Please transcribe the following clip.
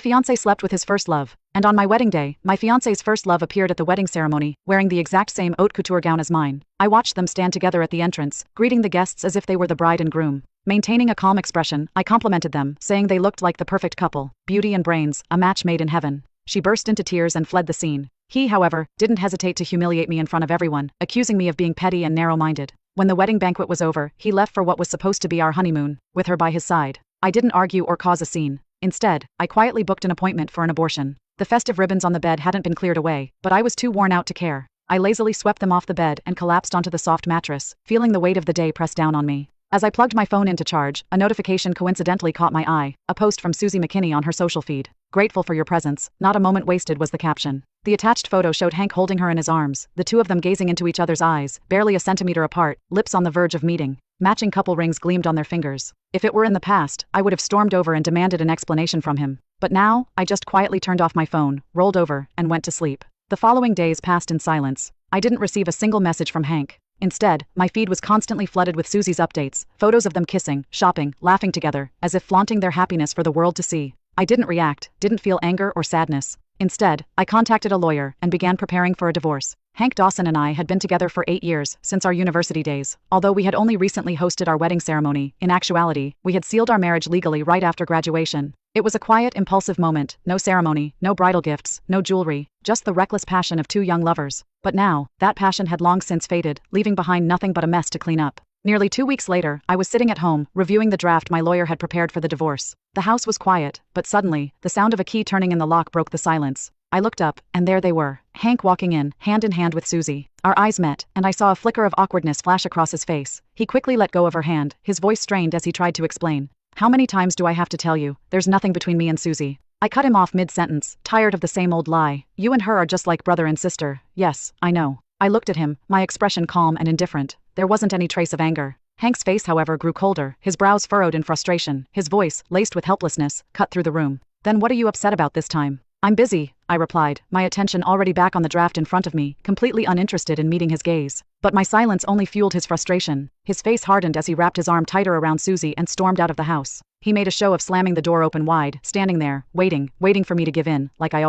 Fiancé slept with his first love, and on my wedding day, my fiancé's first love appeared at the wedding ceremony, wearing the exact same haute couture gown as mine. I watched them stand together at the entrance, greeting the guests as if they were the bride and groom. Maintaining a calm expression, I complimented them, saying they looked like the perfect couple, beauty and brains, a match made in heaven. She burst into tears and fled the scene. He, however, didn't hesitate to humiliate me in front of everyone, accusing me of being petty and narrow-minded. When the wedding banquet was over, he left for what was supposed to be our honeymoon, with her by his side. I didn't argue or cause a scene. Instead, I quietly booked an appointment for an abortion. The festive ribbons on the bed hadn't been cleared away, but I was too worn out to care. I lazily swept them off the bed and collapsed onto the soft mattress, feeling the weight of the day press down on me. As I plugged my phone in to charge, a notification coincidentally caught my eye, a post from Susie McKinney on her social feed. "Grateful for your presence, not a moment wasted," was the caption. The attached photo showed Hank holding her in his arms, the two of them gazing into each other's eyes, barely a centimeter apart, lips on the verge of meeting. Matching couple rings gleamed on their fingers. If it were in the past, I would have stormed over and demanded an explanation from him. But now, I just quietly turned off my phone, rolled over, and went to sleep. The following days passed in silence. I didn't receive a single message from Hank. Instead, my feed was constantly flooded with Susie's updates, photos of them kissing, shopping, laughing together, as if flaunting their happiness for the world to see. I didn't react, didn't feel anger or sadness. Instead, I contacted a lawyer and began preparing for a divorce. Hank Dawson and I had been together for 8 years, since our university days. Although we had only recently hosted our wedding ceremony, in actuality, we had sealed our marriage legally right after graduation. It was a quiet, impulsive moment, no ceremony, no bridal gifts, no jewelry, just the reckless passion of two young lovers. But now, that passion had long since faded, leaving behind nothing but a mess to clean up. Nearly 2 weeks later, I was sitting at home, reviewing the draft my lawyer had prepared for the divorce. The house was quiet, but suddenly, the sound of a key turning in the lock broke the silence. I looked up, and there they were, Hank walking in hand with Susie. Our eyes met, and I saw a flicker of awkwardness flash across his face. He quickly let go of her hand, his voice strained as he tried to explain. "How many times do I have to tell you, there's nothing between me and Susie?" I cut him off mid-sentence, tired of the same old lie. "You and her are just like brother and sister." "Yes, I know." I looked at him, my expression calm and indifferent. There wasn't any trace of anger. Hank's face, however, grew colder, his brows furrowed in frustration, his voice, laced with helplessness, cut through the room. "Then what are you upset about this time?" "I'm busy," I replied, my attention already back on the draft in front of me, completely uninterested in meeting his gaze. But my silence only fueled his frustration. His face hardened as he wrapped his arm tighter around Susie and stormed out of the house. He made a show of slamming the door open wide, standing there, waiting for me to give in, like I always